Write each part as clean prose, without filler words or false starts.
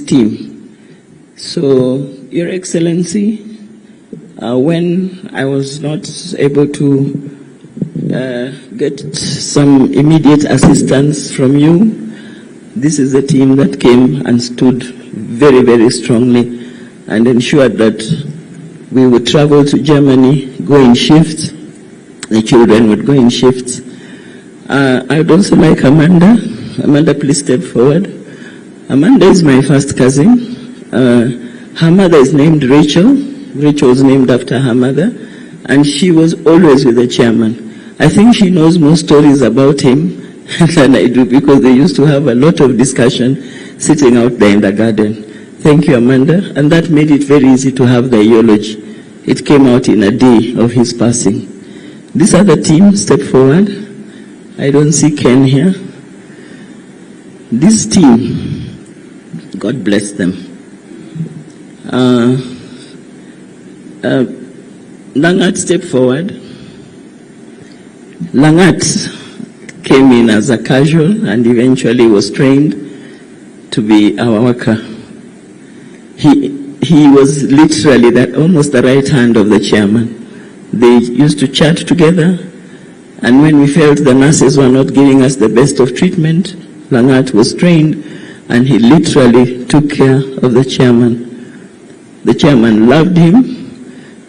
team. So, Your Excellency, when I was not able to get some immediate assistance from you, this is the team that came and stood very, very strongly and ensured that we would travel to Germany, go in shifts. The children would go in shifts. I would also like Amanda. Amanda, please step forward. Amanda is my first cousin. Her mother is named Rachel. Rachel was named after her mother. And she was always with the chairman. I think she knows more stories about him than I do, because they used to have a lot of discussion sitting out there in the garden. Thank you, Amanda. And that made it very easy to have the eulogy. It came out in a day of his passing. This other team, step forward. I don't see Ken here. This team, God bless them. Langat, step forward. Langat came in as a casual and eventually was trained to be our worker. He was literally almost the right hand of the chairman. They used to chat together, and when we felt the nurses were not giving us the best of treatment, Langat was trained and he literally took care of the chairman. The chairman loved him,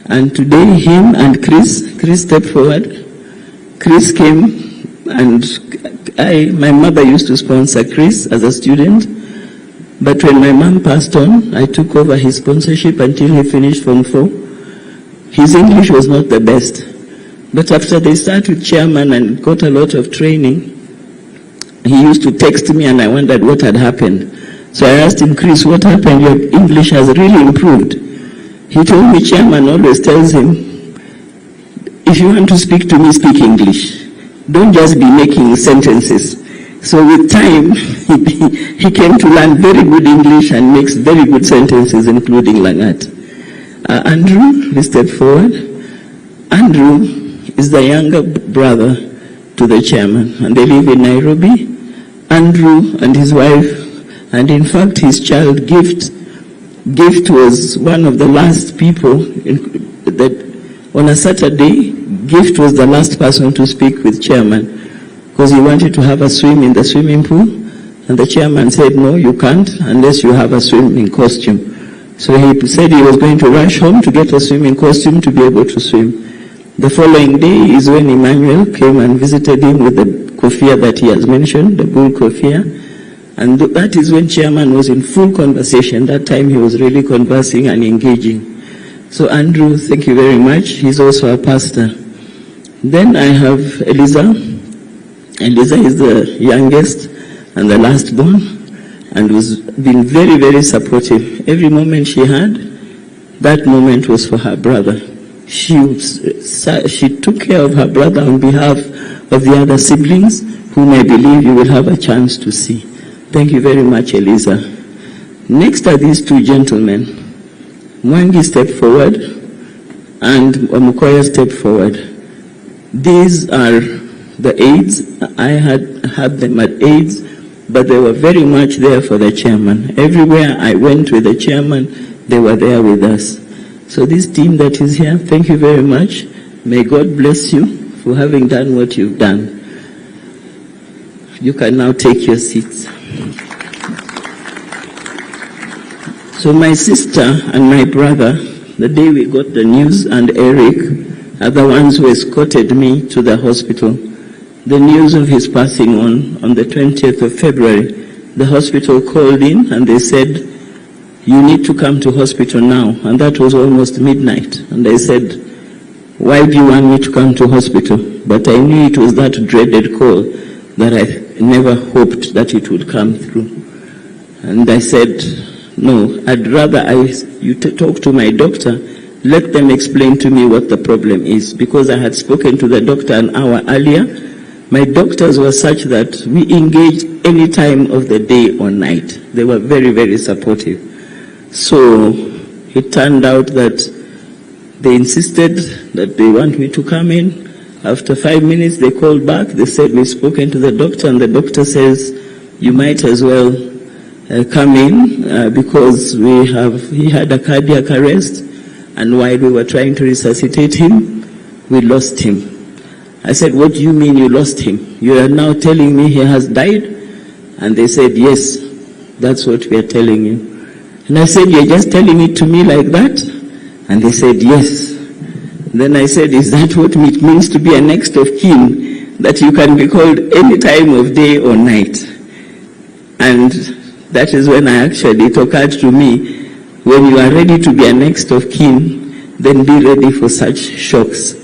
and today him and Chris stepped forward. Chris came, and my mother used to sponsor Chris as a student, but when my mom passed on, I took over his sponsorship until he finished Form 4. His English was not the best, but after they started with chairman and got a lot of training, he used to text me and I wondered what had happened. So I asked him, Chris, what happened? Your English has really improved. He told me chairman always tells him, if you want to speak to me, speak English. Don't just be making sentences. So with time, he came to learn very good English and makes very good sentences, including Langat. Andrew, please step forward. Andrew is the younger brother to the chairman, and they live in Nairobi. Andrew and his wife, and in fact his child Gift was one of the last people that on a Saturday, Gift was the last person to speak with chairman, because he wanted to have a swim in the swimming pool, and the chairman said, no, you can't unless you have a swimming costume. So he said he was going to rush home to get a swimming costume to be able to swim. The following day is when Emmanuel came and visited him with the kofia that he has mentioned, the bull kofia. And that is when chairman was in full conversation. That time he was really conversing and engaging. So Andrew, thank you very much. He's also a pastor. Then I have Eliza. Eliza is the youngest and the last born, and was been very, very supportive. Every moment she had, that moment was for her brother. She took care of her brother on behalf of the other siblings, whom I believe you will have a chance to see. Thank you very much, Eliza. Next are these two gentlemen. Mwangi stepped forward, and Omukoya stepped forward. These are the aides. I had them at aides, but they were very much there for the chairman. Everywhere I went with the chairman, they were there with us. So this team that is here, thank you very much. May God bless you for having done what you've done. You can now take your seats. So my sister and my brother, the day we got the news, and Eric are the ones who escorted me to the hospital. The news of his passing on the 20th of February, the hospital called in and they said, you need to come to hospital now. And that was almost midnight. And I said, why do you want me to come to hospital? But I knew it was that dreaded call that I never hoped that it would come through. And I said, no, I'd rather you talk to my doctor, let them explain to me what the problem is. Because I had spoken to the doctor an hour earlier. My doctors were such that we engaged any time of the day or night. They were very, very supportive. So it turned out that they insisted that they want me to come in. After 5 minutes, they called back. They said, we've spoken to the doctor, and the doctor says, you might as well come in because he had a cardiac arrest, and while we were trying to resuscitate him, we lost him. I said, what do you mean you lost him? You are now telling me he has died? And they said, yes, that's what we are telling you. And I said, you're just telling it to me like that? And they said, yes. Then I said, is that what it means to be a next of kin? That you can be called any time of day or night? And that is when it occurred to me, when you are ready to be a next of kin, then be ready for such shocks.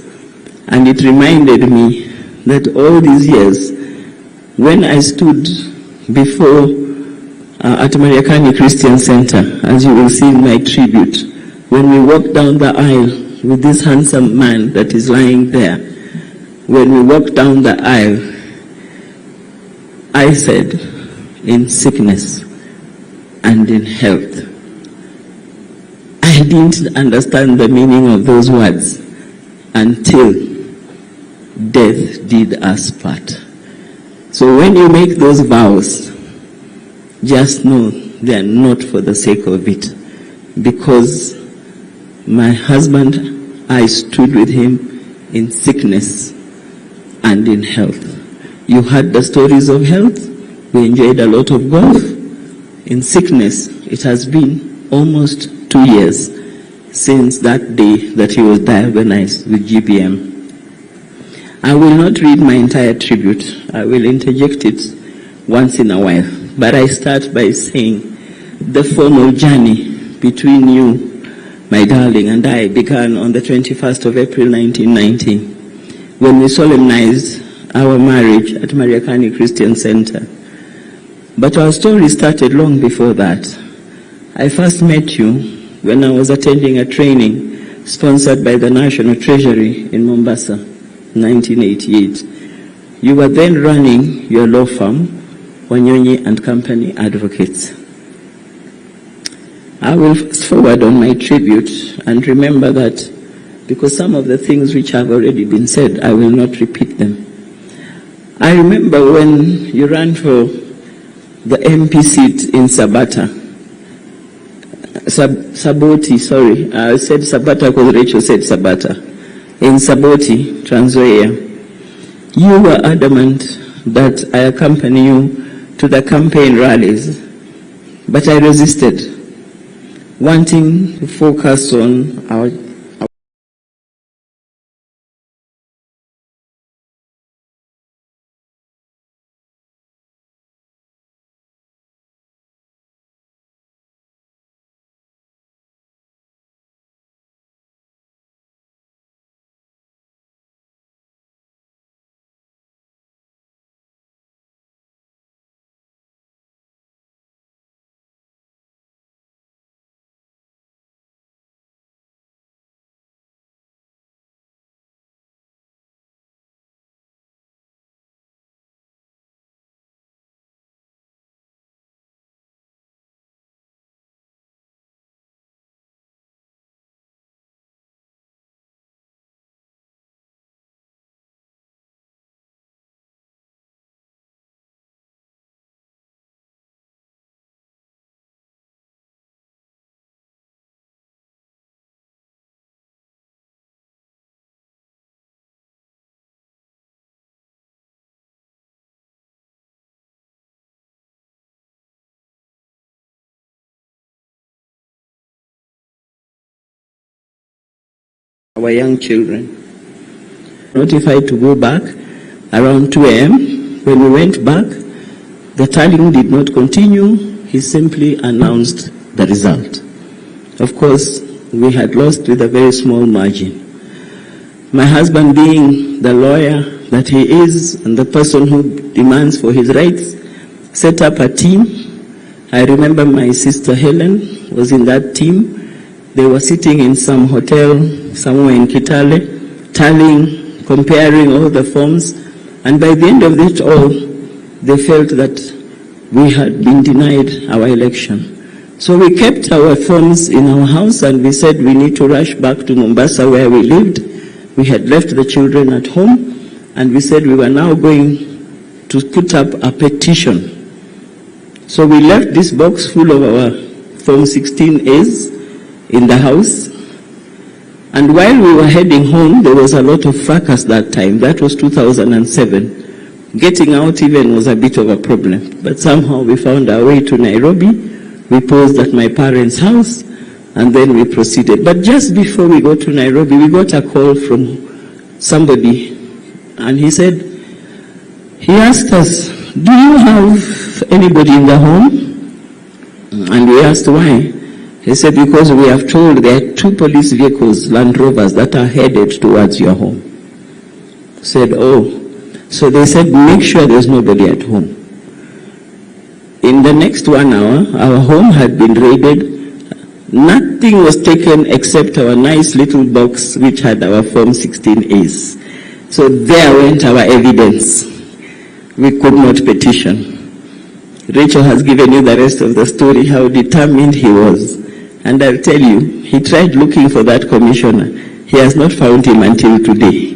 And it reminded me that all these years, when I stood before at Mariakani Christian Center, as you will see in my tribute, when we walked down the aisle with this handsome man that is lying there, when we walked down the aisle, I said, in sickness and in health. I didn't understand the meaning of those words until death did us part. So when you make those vows, just know they are not for the sake of it. Because my husband, I stood with him in sickness and in health. You heard the stories of health. We enjoyed a lot of golf. In sickness, it has been almost 2 years since that day that he was diagnosed with GBM. I will not read my entire tribute. I will interject it once in a while. But I start by saying the formal journey between you, my darling, and I began on the 21st of April 1990 when we solemnized our marriage at Mariakani Christian Center. But our story started long before that. I first met you when I was attending a training sponsored by the National Treasury in Mombasa, 1988. You were then running your law firm, Wanyonyi and Company Advocates. I will fast forward on my tribute and remember that because some of the things which have already been said, I will not repeat them. I remember when you ran for the MP seat in Sabata. Saboti, sorry. I said Sabata because Rachel said Sabata. In Saboti, Trans Nzoia. You were adamant that I accompany you to the campaign rallies, but I resisted, wanting to focus on our our young children. Notified to go back around 2 a.m. When we went back, the tallying did not continue. He simply announced the result. Of course, we had lost with a very small margin. My husband, being the lawyer that he is and the person who demands for his rights, set up a team. I remember my sister Helen was in that team. They were sitting in some hotel somewhere in Kitale, tallying, comparing all the forms, and by the end of it all, they felt that we had been denied our election. So we kept our forms in our house and we said we need to rush back to Mombasa where we lived. We had left the children at home and we said we were now going to put up a petition So we left this box full of our Form 16As in the house. And while we were heading home, there was a lot of fracas that time. That was 2007. Getting out even was a bit of a problem. But somehow we found our way to Nairobi. We paused at my parents' house, and then we proceeded. But just before we got to Nairobi, we got a call from somebody, and he asked us, do you have anybody in the home? And we asked why. He said, because we have told there are 2 police vehicles, Land Rovers, that are headed towards your home. Said, oh. So they said, make sure there's nobody at home. In the next 1 hour, our home had been raided. Nothing was taken except our nice little box which had our Form 16As. So there went our evidence. We could not petition. Rachel has given you the rest of the story, how determined he was. And I'll tell you, he tried looking for that commissioner. He has not found him until today.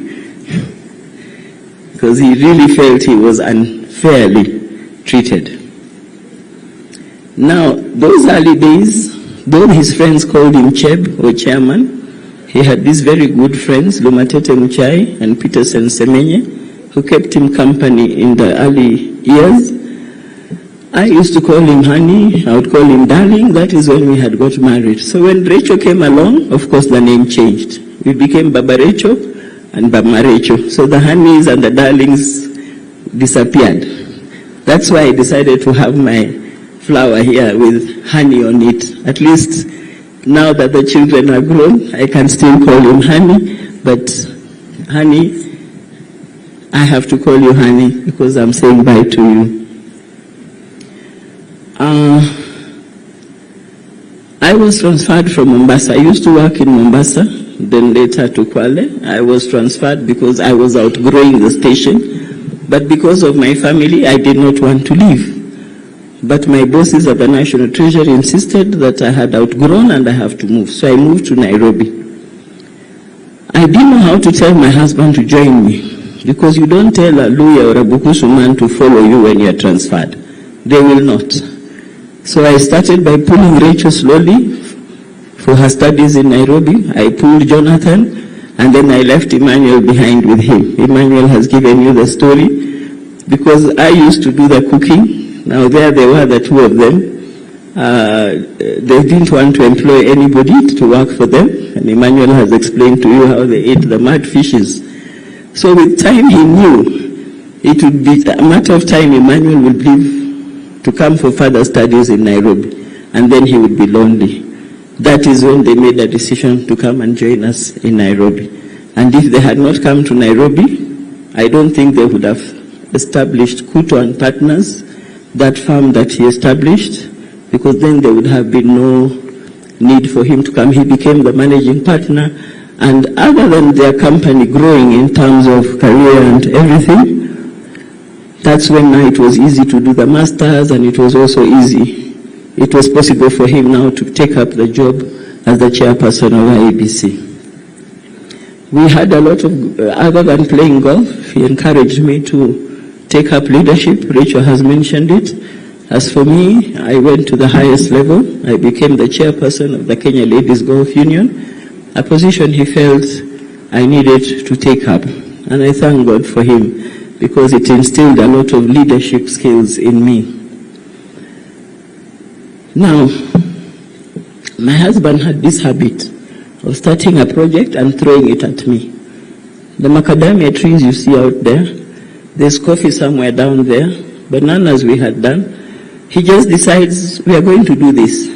Because he really felt he was unfairly treated. Now, those early days, though his friends called him Cheb or Chairman, he had these very good friends, Lumatete Muchai and Peterson Semenye, who kept him company in the early years. I used to call him honey, I would call him darling. That is when we had got married. So when Rachel came along, of course the name changed. We became Baba Rachel and Baba Rachel. So the honeys and the darlings disappeared. That's why I decided to have my flower here with honey on it. At least now that the children are grown, I can still call him honey, but honey, I have to call you honey because I'm saying bye to you. I was transferred from Mombasa. I used to work in Mombasa, then later to Kwale. I was transferred because I was outgrowing the station, but because of my family, I did not want to leave. But my bosses at the National Treasury insisted that I had outgrown and I have to move. So I moved to Nairobi. I didn't know how to tell my husband to join me, because you don't tell a Luya or a Bukusu man to follow you when you are transferred. They will not. So I started by pulling Rachel slowly for her studies in Nairobi. I pulled Jonathan, and then I left Emmanuel behind with him. Emmanuel has given you the story, because I used to do the cooking. Now there they were, the 2 of them. They didn't want to employ anybody to work for them, and Emmanuel has explained to you how they ate the mud fishes. So with time he knew it would be a matter of time Emmanuel would leave to come for further studies in Nairobi, and then he would be lonely. That is when they made a decision to come and join us in Nairobi. And if they had not come to Nairobi, I don't think they would have established Kuto and Partners, that firm that he established, because then there would have been no need for him to come. He became the managing partner, and other than their company growing in terms of career and everything, that's when now it was easy to do the masters, and it was also easy. It was possible for him now to take up the job as the chairperson of IEBC. We had a lot of, other than playing golf, he encouraged me to take up leadership. Rachel has mentioned it. As for me, I went to the highest level. I became the chairperson of the Kenya Ladies Golf Union, a position he felt I needed to take up. And I thank God for him, because it instilled a lot of leadership skills in me. Now, my husband had this habit of starting a project and throwing it at me. The macadamia trees you see out there, there's coffee somewhere down there, bananas we had done. He just decides, we are going to do this.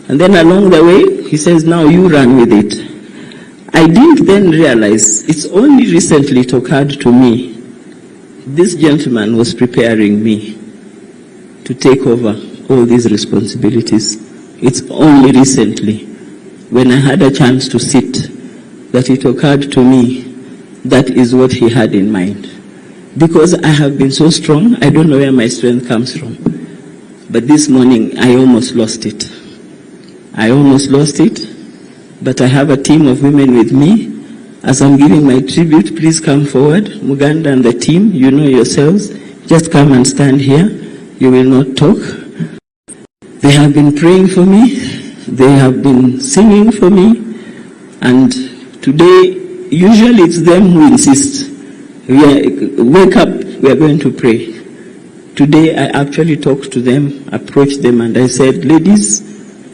And then along the way, he says, now you run with it. I didn't then realize, it's only recently it occurred to me, this gentleman was preparing me to take over all these responsibilities. It's only recently, when I had a chance to sit, that it occurred to me that is what he had in mind. Because I have been so strong, I don't know where my strength comes from. But this morning, I almost lost it. I almost lost it, but I have a team of women with me. As I'm giving my tribute, please come forward. Muganda and the team, you know yourselves, just come and stand here. You will not talk. They have been praying for me, they have been singing for me, and today, usually it's them who insist. Wake up, we are going to pray. Today I actually talked to them, approached them, and I said, ladies,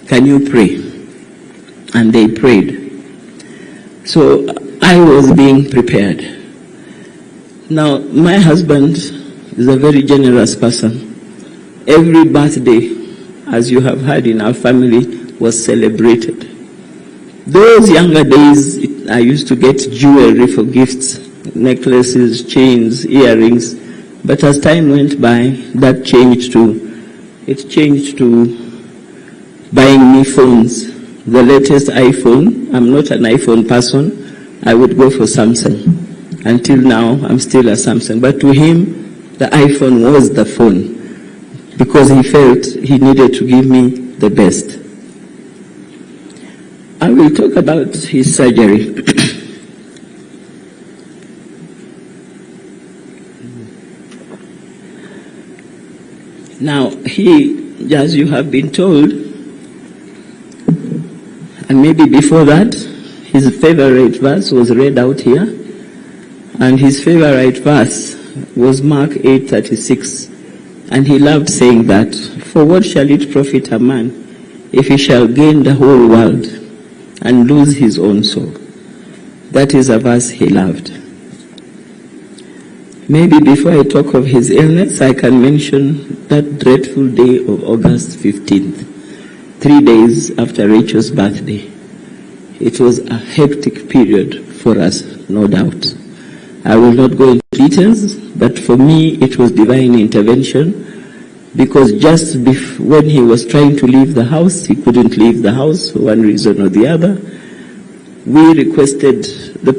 can you pray? And they prayed. So I was being prepared. Now, my husband is a very generous person. Every birthday, as you have heard in our family, was celebrated. Those younger days, I used to get jewelry for gifts, necklaces, chains, earrings. But as time went by, that changed to buying me phones. The latest iPhone, I'm not an iPhone person, I would go for Samsung. Until now, I'm still a Samsung. But to him, the iPhone was the phone, because he felt he needed to give me the best. I will talk about his surgery. Now, he, as you have been told, and maybe before that, his favorite verse was read out here, and his favorite verse was Mark 8:36, and he loved saying that, for what shall it profit a man if he shall gain the whole world and lose his own soul? That is a verse he loved. Maybe before I talk of his illness, I can mention that dreadful day of August 15th, 3 days after Rachel's birthday. It was a hectic period for us, no doubt. I will not go into details, but for me it was divine intervention, because just when he was trying to leave the house, he couldn't leave the house for one reason or the other. We requested, the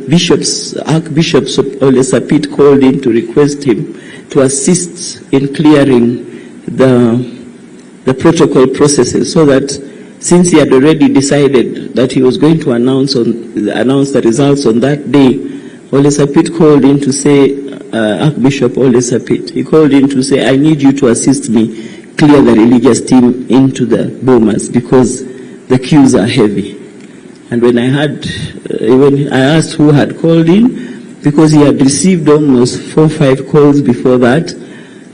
Archbishops of Ole Sapit called in to request him to assist in clearing the protocol processes, so that since he had already decided that he was going to announce the results on that day, Ole Sapit called in to say, Archbishop Ole Sapit, he called in to say, I need you to assist me clear the religious team into the bomas, because the queues are heavy. And when I asked who had called in, because he had received almost 4 or 5 calls before that,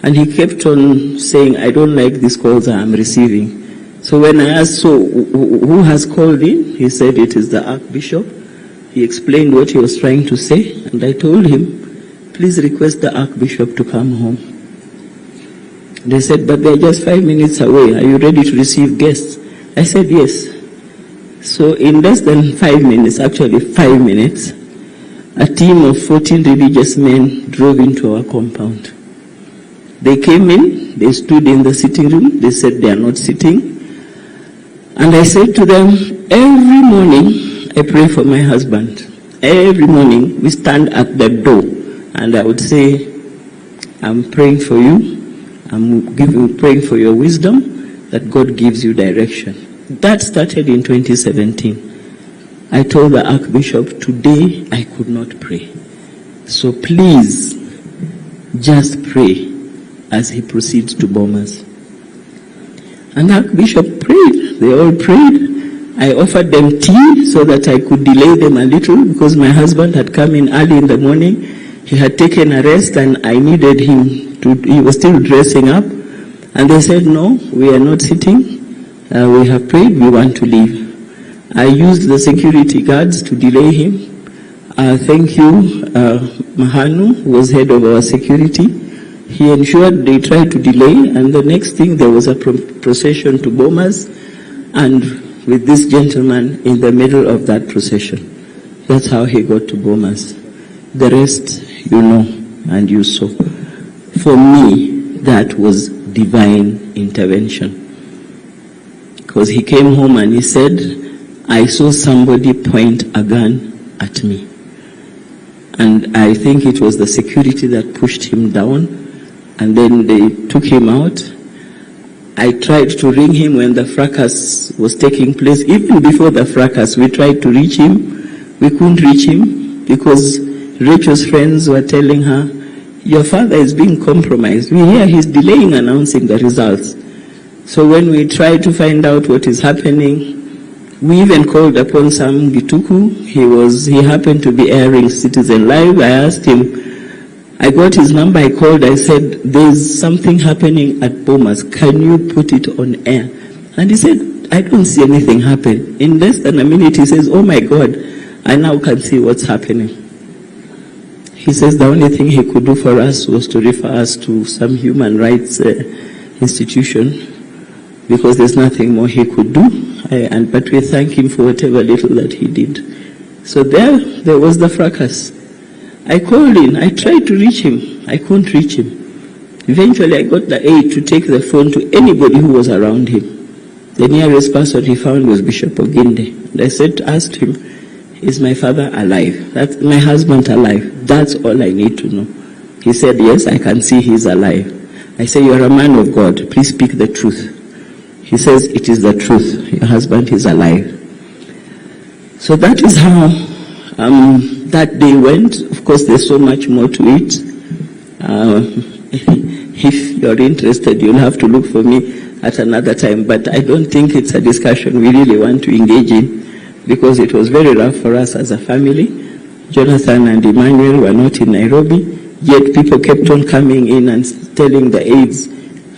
and he kept on saying, I don't like these calls I am receiving. So when I asked, so who has called in? He said, it is the Archbishop. He explained what he was trying to say, and I told him, please request the Archbishop to come home. They said, but they're just 5 minutes away. Are you ready to receive guests? I said, yes. So in less than 5 minutes, actually 5 minutes, a team of 14 religious men drove into our compound. They came in, they stood in the sitting room, they said they are not sitting. And I said to them, every morning I pray for my husband. Every morning we stand at the door and I would say, I'm praying for you, I'm praying for your wisdom, that God gives you direction. That started in 2017. I told the Archbishop, today I could not pray. So please, just pray as he proceeds to Bomas. And the Archbishop prayed. They all prayed. I offered them tea so that I could delay them a little, because my husband had come in early in the morning. He had taken a rest and I needed him to, he was still dressing up. And they said, no, we are not sitting. We have prayed, we want to leave. I used the security guards to delay him. Thank you, Mahanu, who was head of our security. He ensured they tried to delay, and the next thing there was a procession to Bomas, and with this gentleman in the middle of that procession. That's how he got to Bomas. The rest, you know, and you saw. For me, that was divine intervention. Because he came home and he said, I saw somebody point a gun at me. And I think it was the security that pushed him down, and then they took him out. I tried to ring him when the fracas was taking place. Even before the fracas, we tried to reach him. We couldn't reach him because Rachel's friends were telling her, your father is being compromised. We hear he's delaying announcing the results. So when we try to find out what is happening, we even called upon Sam Gituku. He happened to be airing Citizen Live. I asked him, I got his number, I called, I said, there's something happening at Bomas. Can you put it on air? And he said, I don't see anything happen. In less than a minute, he says, oh my God, I now can see what's happening. He says the only thing he could do for us was to refer us to some human rights institution, because there's nothing more he could do. But we thank him for whatever little that he did. So there was the fracas. I called in, I tried to reach him, I couldn't reach him. Eventually I got the aide to take the phone to anybody who was around him. The nearest person he found was Bishop Oginde. And I asked him, is my father alive? That's my husband alive? That's all I need to know. He said, yes, I can see he's alive. I said, you're a man of God, please speak the truth. He says, it is the truth, your husband is alive. So that is how that day went. Of course, there's so much more to it. If you're interested, you'll have to look for me at another time, but I don't think it's a discussion we really want to engage in, because it was very rough for us as a family. Jonathan and Emmanuel were not in Nairobi, yet people kept on coming in and telling the aides,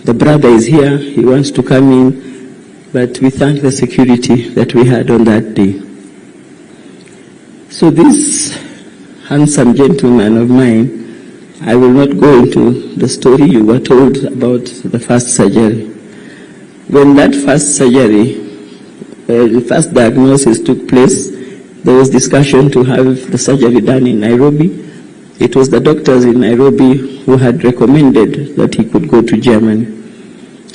the brother is here, he wants to come in, but we thank the security that we had on that day. So this handsome gentleman of mine, I will not go into the story you were told about the first surgery. When that first surgery, the first diagnosis took place, there was discussion to have the surgery done in Nairobi. It was the doctors in Nairobi who had recommended that he could go to Germany.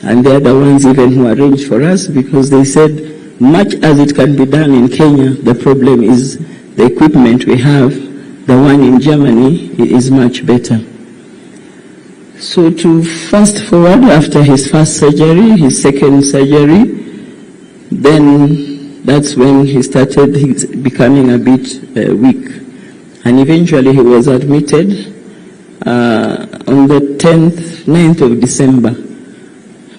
And they are the ones even who arranged for us, because they said, much as it can be done in Kenya, the problem is the equipment we have. The one in Germany is much better. So to fast forward, after his first surgery, his second surgery, then that's when he started becoming a bit weak. And eventually he was admitted on the 9th of December.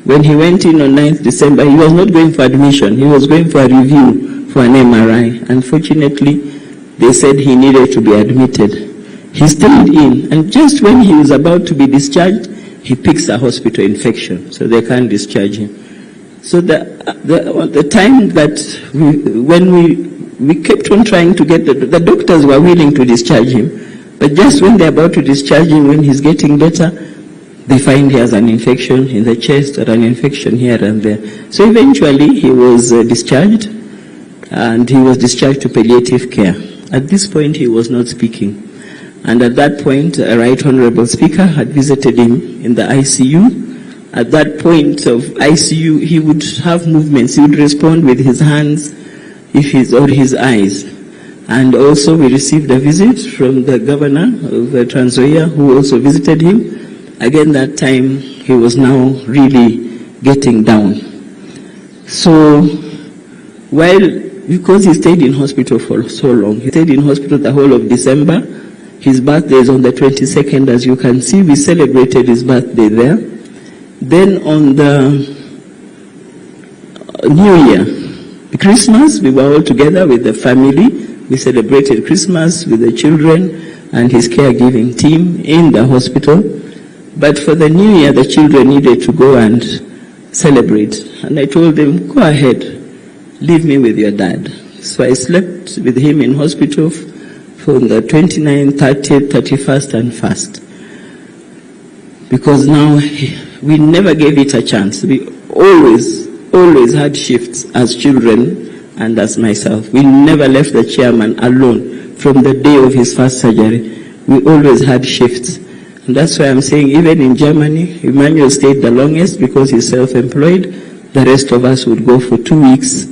When he went in on 9th December, he was not going for admission, he was going for a review for an MRI. Unfortunately, they said he needed to be admitted. He stayed in, and just when he was about to be discharged, he picks a hospital infection, so they can't discharge him. So the time that when we kept on trying to get, the doctors were willing to discharge him, but just when they're about to discharge him, when he's getting better, they find he has an infection in the chest or an infection here and there. So eventually he was discharged, and he was discharged to palliative care. At this point, he was not speaking. And at that point, a Right Honorable Speaker had visited him in the ICU. At that point of ICU, he would have movements. He would respond with his hands or his eyes. And also, we received a visit from the governor of Trans Nzoia, who also visited him. Again, that time, he was now really getting down. So, because he stayed in hospital for so long, he stayed in hospital the whole of December. His birthday is on the 22nd, as you can see. We celebrated his birthday there. Then on the New Year, Christmas, we were all together with the family. We celebrated Christmas with the children and his caregiving team in the hospital. But for the New Year, the children needed to go and celebrate. And I told them, go ahead. Leave me with your dad. So I slept with him in hospital from the 29th, 30th, 31st, and 1st. Because now we never gave it a chance. We always had shifts as children and as myself. We never left the chairman alone from the day of his first surgery. We always had shifts. And that's why I'm saying even in Germany, Emmanuel stayed the longest because he's self-employed. The rest of us would go for 2 weeks.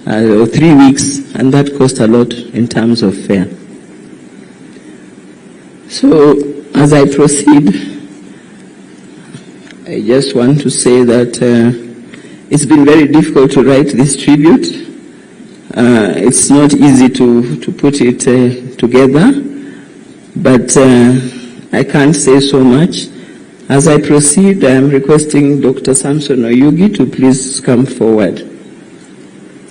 Or 3 weeks, and that cost a lot in terms of fare. So, as I proceed, I just want to say that it's been very difficult to write this tribute. It's not easy to put it together, but I can't say so much. As I proceed, I am requesting Dr. Samson Oyugi to please come forward.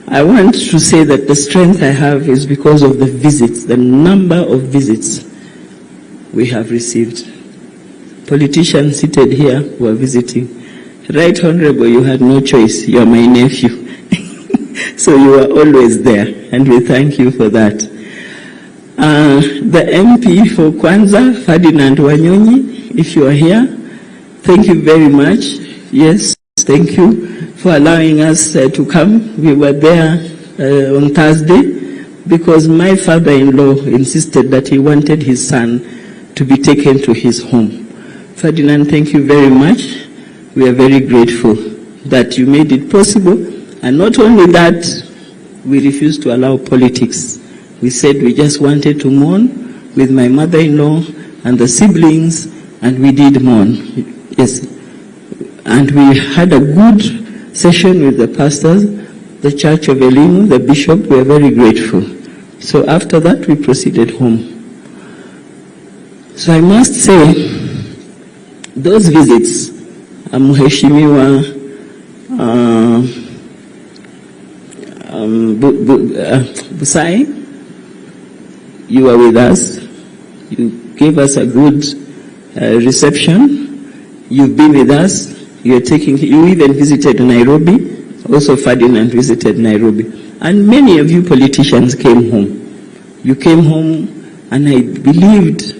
I want to say that the strength I have is because of the visits, the number of visits we have received. Politicians seated here who are visiting. Right Honorable, you had no choice. You are my nephew. So you are always there, and we thank you for that. The MP for Kwanza, Ferdinand Wanyonyi, if you are here, thank you very much. Yes, thank you for allowing us to come. We were there on Thursday because my father-in-law insisted that he wanted his son to be taken to his home. Ferdinand, thank you very much. We are very grateful that you made it possible. And not only that, we refused to allow politics. We said we just wanted to mourn with my mother-in-law and the siblings, and we did mourn. Yes. And we had a good session with the pastors, the Church of Elimu, the bishop. We are very grateful. So after that, we proceeded home. So I must say, those visits, Mheshimiwa Busai, you were with us. You gave us a good reception. You've been with us. You even visited Nairobi. Also Ferdinand visited Nairobi. And many of you politicians came home. You came home, and I believed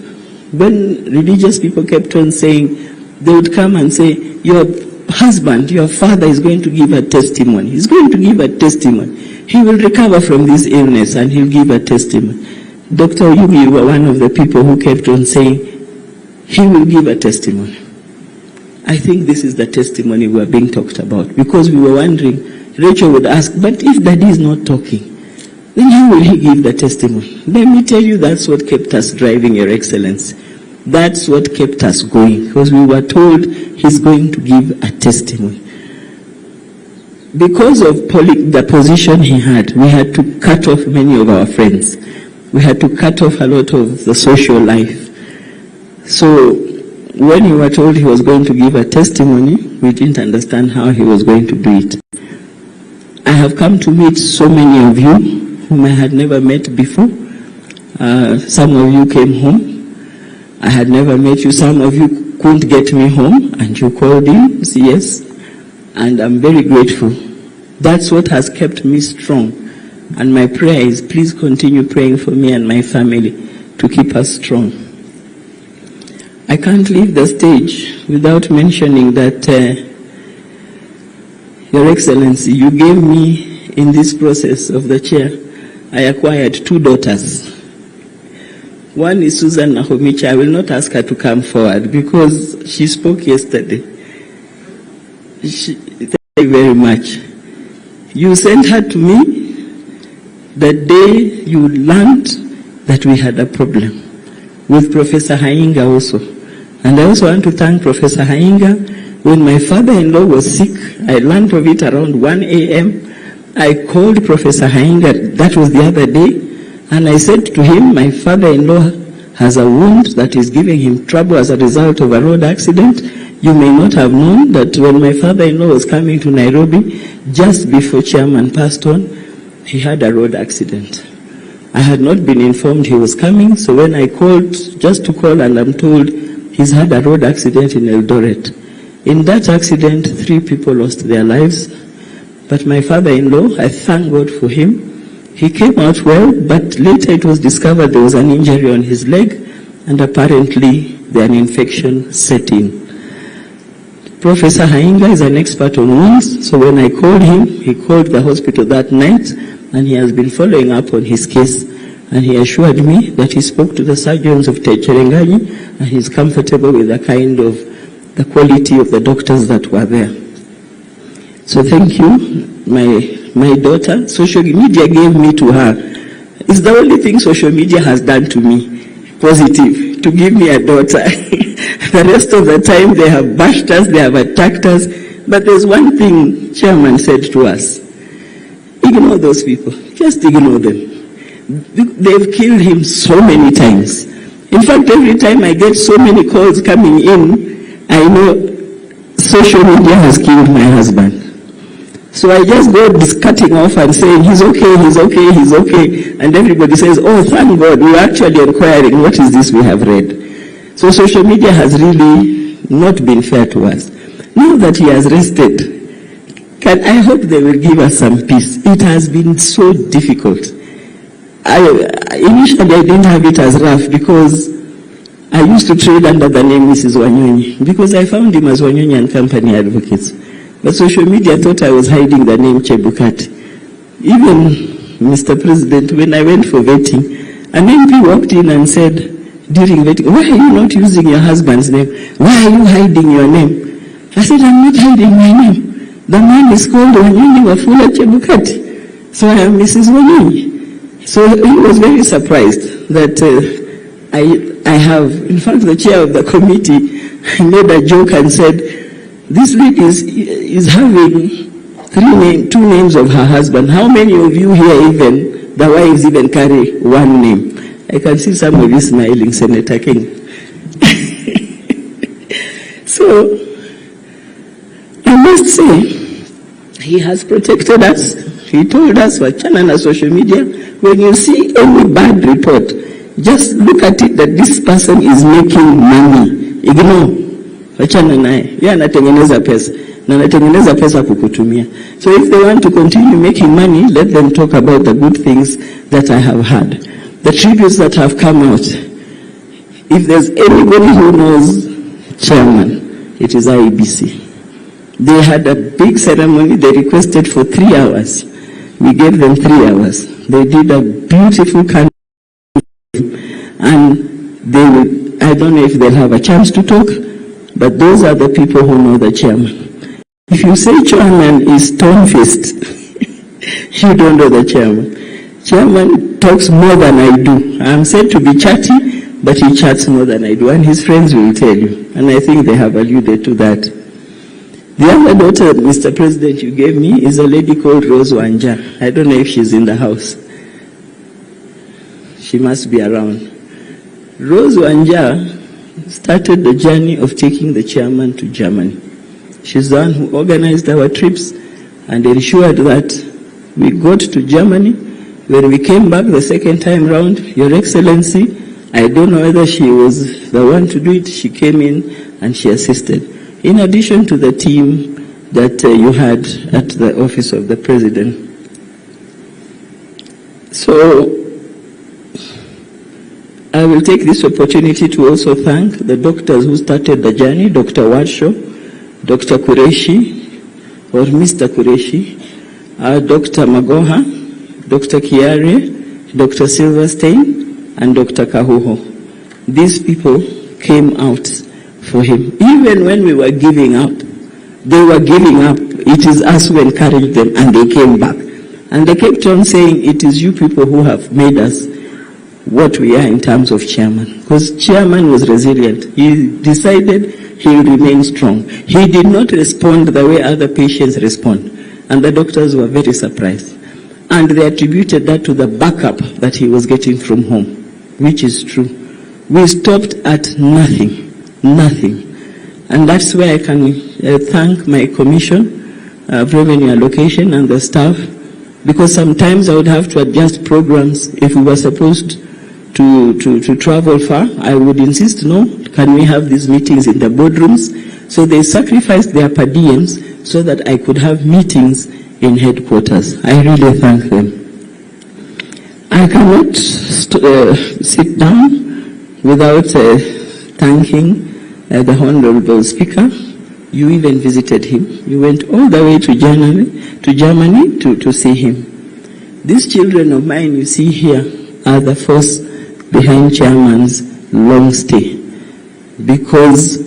when religious people kept on saying, they would come and say, your husband, your father is going to give a testimony. He's going to give a testimony. He will recover from this illness and he'll give a testimony. Dr. Oyugi, you were one of the people who kept on saying, he will give a testimony. I think this is the testimony we are being talked about, because we were wondering, Rachel would ask, but if Daddy is not talking, then how will he give the testimony? Let me tell you, that's what kept us driving, Your Excellency. That's what kept us going, because we were told he's going to give a testimony. Because of the position he had, we had to cut off many of our friends. We had to cut off a lot of the social life. So when we were told he was going to give a testimony, we didn't understand how he was going to do it. I have come to meet so many of you whom I had never met before. Some of you came home. I had never met you. Some of you couldn't get me home, and you called in, yes. And I'm very grateful. That's what has kept me strong. And my prayer is, please continue praying for me and my family to keep us strong. I can't leave the stage without mentioning that, Your Excellency, you gave me, in this process of the chair, I acquired 2 daughters. One is Susan Nahomicha. I will not ask her to come forward because she spoke yesterday. Thank you very much. You sent her to me the day you learned that we had a problem with Professor Hainga also. And I also want to thank Professor Hainga. When my father-in-law was sick, I learned of it around 1 a.m. I called Professor Hainga, that was the other day, and I said to him, my father-in-law has a wound that is giving him trouble as a result of a road accident. You may not have known that when my father-in-law was coming to Nairobi, just before Chairman passed on, he had a road accident. I had not been informed he was coming, so when I called, just to call, and I'm told he's had a road accident in Eldoret. In that accident, 3 people lost their lives. But my father-in-law, I thank God for him. He came out well, but later it was discovered there was an injury on his leg, and apparently an infection set in. Professor Hainga is an expert on wounds, so when I called him, he called the hospital that night, and he has been following up on his case. And he assured me that he spoke to the surgeons of Cherengani, and he's comfortable with the kind of the quality of the doctors that were there. So thank you, my daughter. Social media gave me to her. It's the only thing social media has done to me, positive, to give me a daughter. The rest of the time they have bashed us, they have attacked us. But there's one thing Chairman said to us: ignore those people, just ignore them. They've killed him so many times. In fact, every time I get so many calls coming in, I know social media has killed my husband. So I just go discutting off and saying, he's okay, he's okay, he's okay. And everybody says, oh, thank God, we're actually inquiring, what is this we have read? So social media has really not been fair to us. Now that he has rested, I hope they will give us some peace. It has been so difficult. Initially, I didn't have it as rough because I used to trade under the name Mrs. Wanyonyi because I found him as Wanyonyi and Company Advocates. But social media thought I was hiding the name Chebukati. Even Mr. President, when I went for vetting, an MP walked in and said, during vetting, why are you not using your husband's name? Why are you hiding your name? I said, I'm not hiding my name. The man is called Wafua Chebukati. So I am Mrs. Wanyonyi. So he was very surprised that I have, in fact, the chair of the committee made a joke and said, this lady is having two names of her husband. How many of you here even, the wives even carry one name? I can see some of you smiling, Senator King. So, I must say, he has protected us. He told us, wachana na social media, when you see any bad report, just look at it that this person is making money. Ignore. Wachana naye. Yeye anatengeneza pesa. Na anatengeneza pesa kukutumia. So if they want to continue making money, let them talk about the good things that I have had. The tributes that have come out. If there's anybody who knows chairman, it is IEBC. They had a big ceremony. They requested for 3 hours. We gave them 3 hours. They did a beautiful candle. And they will, I don't know if they'll have a chance to talk, but those are the people who know the chairman. If you say chairman is stone-faced, you don't know the chairman. Chairman talks more than I do. I'm said to be chatty, but he chats more than I do, and his friends will tell you. And I think they have alluded to that. The other daughter, Mr. President, you gave me is a lady called Rose Wanja. I don't know if she's in the house. She must be around. Rose Wanja started the journey of taking the chairman to Germany. She's the one who organized our trips and ensured that we got to Germany. When we came back the second time round, Your Excellency, I don't know whether she was the one to do it, she came in and she assisted. In addition to the team that you had at the office of the President. So, I will take this opportunity to also thank the doctors who started the journey, Dr. Warshaw, Dr. Qureshi, or Mr. Qureshi, Dr. Magoha, Dr. Kiare, Dr. Silverstein, and Dr. Kahuho. These people came out for him. Even when we were giving up, they were giving up. It is us who encouraged them, and they came back. And they kept on saying, it is you people who have made us what we are in terms of chairman. Because chairman was resilient. He decided he will remain strong. He did not respond the way other patients respond. And the doctors were very surprised. And they attributed that to the backup that he was getting from home, which is true. We stopped at nothing, nothing. And that's where I can thank my commission of revenue allocation and the staff, because sometimes I would have to adjust programs if we were supposed to travel far. I would insist, no, can we have these meetings in the boardrooms? So they sacrificed their per diems so that I could have meetings in headquarters. I really thank them. I cannot sit down without thanking the Honorable Speaker. You even visited him. You went all the way to Germany to see him. These children of mine you see here are the force behind Chairman's long stay, because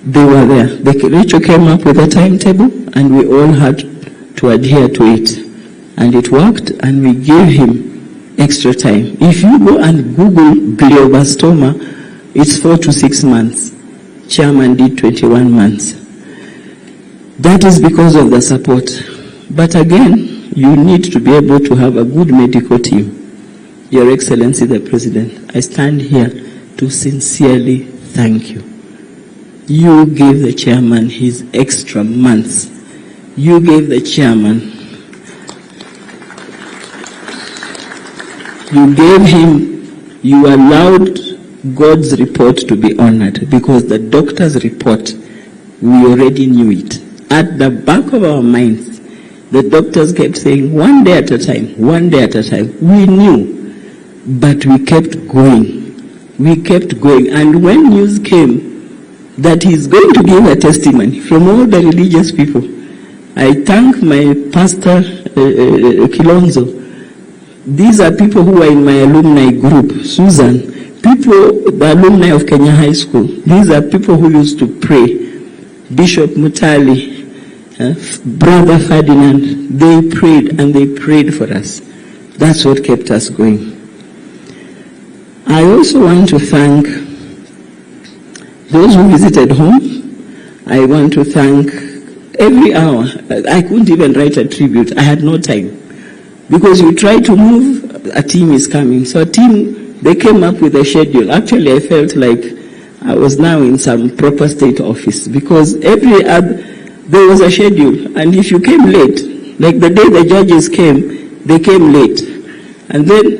they were there. Rachel came up with a timetable and we all had to adhere to it. And it worked, and we gave him extra time. If you go and Google glioblastoma, it's 4 to 6 months. Chairman did 21 months. That is because of the support. But again, you need to be able to have a good medical team. Your Excellency the President, I stand here to sincerely thank you. you gave the chairman his extra months. You gave the chairman, you gave him, you allowed God's report to be honored, because the doctor's report, we already knew it. At the back of our minds, the doctors kept saying, one day at a time, one day at a time. We knew, but we kept going. We kept going. And when news came that he's going to give a testimony from all the religious people, I thank my pastor, Kilonzo. These are people who are in my alumni group, Susan, people, the alumni of Kenya High School. These are people who used to pray. Bishop Mutali, Brother Ferdinand, they prayed and they prayed for us. That's what kept us going. I also want to thank those who visited home. I want to thank every hour. I couldn't even write a tribute. I had no time. Because you try to move, a team is coming. So a team, they came up with a schedule. Actually, I felt like I was now in some proper state office, because every other, there was a schedule. And if you came late, like the day the judges came, they came late. And then,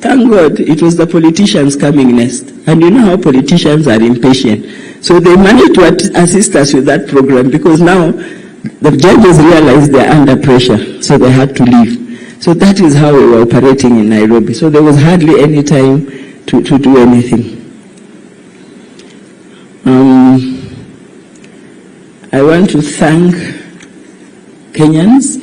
thank God, it was the politicians coming next. And you know how politicians are impatient. So they managed to assist us with that program, because now the judges realized they're under pressure, so they had to leave. So that is how we were operating in Nairobi. So there was hardly any time to do anything. I want to thank Kenyans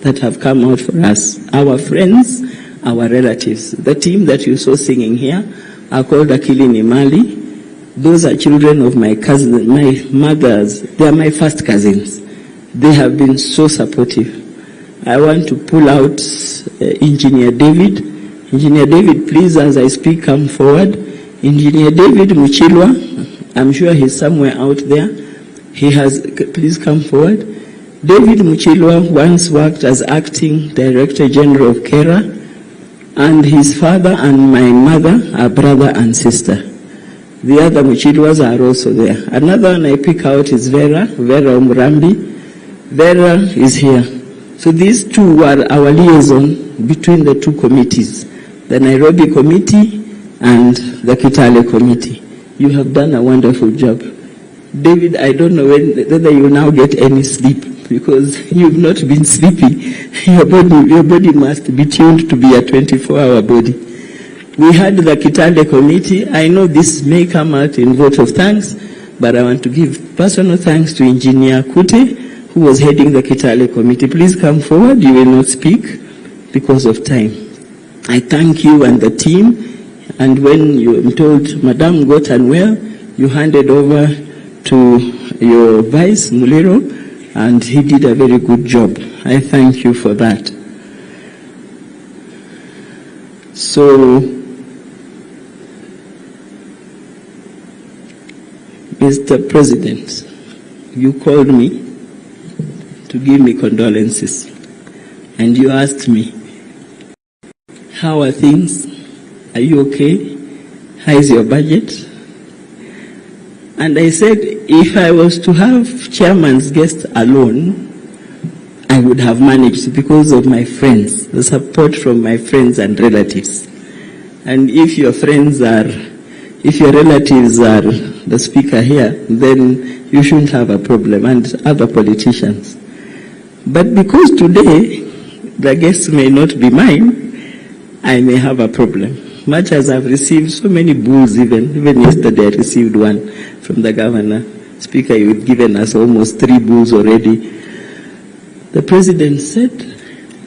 that have come out for us, our friends, our relatives. The team that you saw singing here are called Akili Nimali. Those are children of my cousins, my mothers. They are my first cousins. They have been so supportive. I want to pull out Engineer David. Engineer David, please, as I speak, come forward. Engineer David Muchilwa, I'm sure he's somewhere out there. He has, please come forward. David Muchilwa once worked as acting Director General of Kera, and his father and my mother are brother and sister. The other Muchilwas are also there. Another one I pick out is Vera Umurambi. Vera is here. So these two were our liaison between the two committees, the Nairobi committee and the Kitale committee. You have done a wonderful job. David, I don't know whether you now get any sleep, because you've not been sleeping. Your body must be tuned to be a 24-hour body. We had the Kitale committee. I know this may come out in vote of thanks, but I want to give personal thanks to Engineer Kute, who was heading the Kitale committee. Please come forward. You will not speak because of time. I thank you and the team. And when you were told Madam got unwell, you handed over to your vice, Muliro, and he did a very good job. I thank you for that. So, Mr. President, you called me to give me condolences, and you asked me, how are things? Are you okay? How is your budget? And I said, if I was to have chairman's guest alone, I would have managed because of my friends, the support from my friends and relatives. And if your friends are, if your relatives are the speaker here, then you shouldn't have a problem, and other politicians. But because today the guests may not be mine, I may have a problem. Much as I've received so many bulls, even yesterday I received one from the governor. Speaker, you've given us almost 3 bulls already. The president said,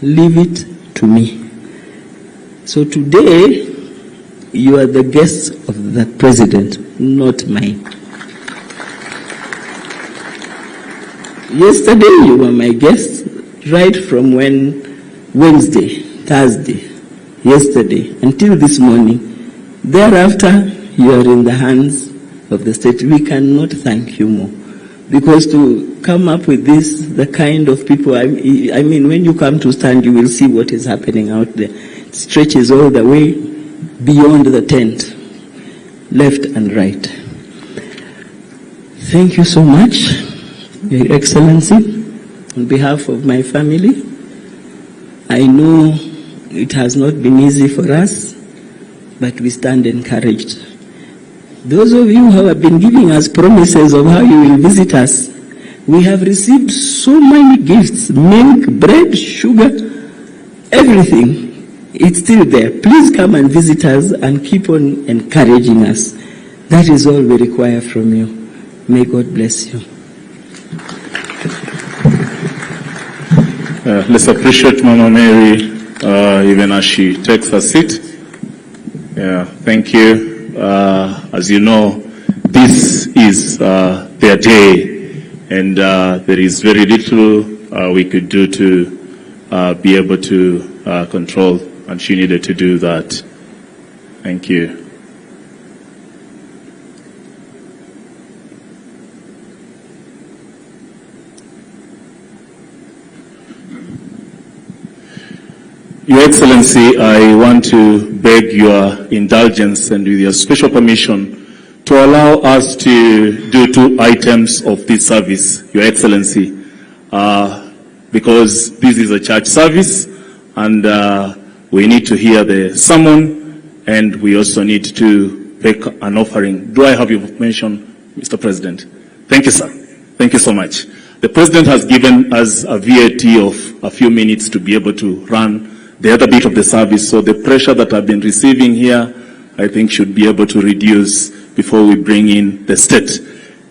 leave it to me. So today, you are the guests of the president, not mine. Yesterday, you were my guests, right from Wednesday, Thursday, yesterday, until this morning. Thereafter, you are in the hands of the state. We cannot thank you more. Because to come up with this, the kind of people, I mean, when you come to stand, you will see what is happening out there. It stretches all the way beyond the tent, left and right. Thank you so much, Your Excellency. On behalf of my family, I know it has not been easy for us, but we stand encouraged. Those of you who have been giving us promises of how you will visit us, we have received so many gifts, milk, bread, sugar, everything. It's still there. Please come and visit us and keep on encouraging us. That is all we require from you. May God bless you. Let's appreciate Mama Mary, even as she takes her seat. Yeah, thank you. As you know, this is their day, and there is very little we could do to be able to control, and she needed to do that. Thank you. Your Excellency, I want to beg your indulgence and with your special permission to allow us to do 2 items of this service, Your Excellency, because this is a church service and we need to hear the sermon and we also need to make an offering. Do I have your permission, Mr. President? Thank you, sir. Thank you so much. The President has given us a VAT of a few minutes to be able to run the other bit of the service, so the pressure that I've been receiving here, I think should be able to reduce before we bring in the state.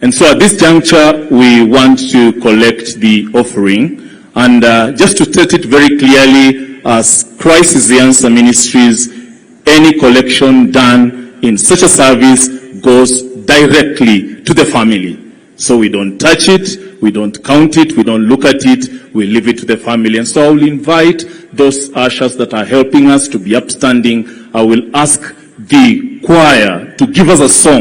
And so at this juncture, we want to collect the offering, and just to state it very clearly, as Christ is the Answer Ministries, any collection done in such a service goes directly to the family. So we don't touch it, we don't count it, we don't look at it, we leave it to the family. And so I will invite those ushers that are helping us to be upstanding. I will ask the choir to give us a song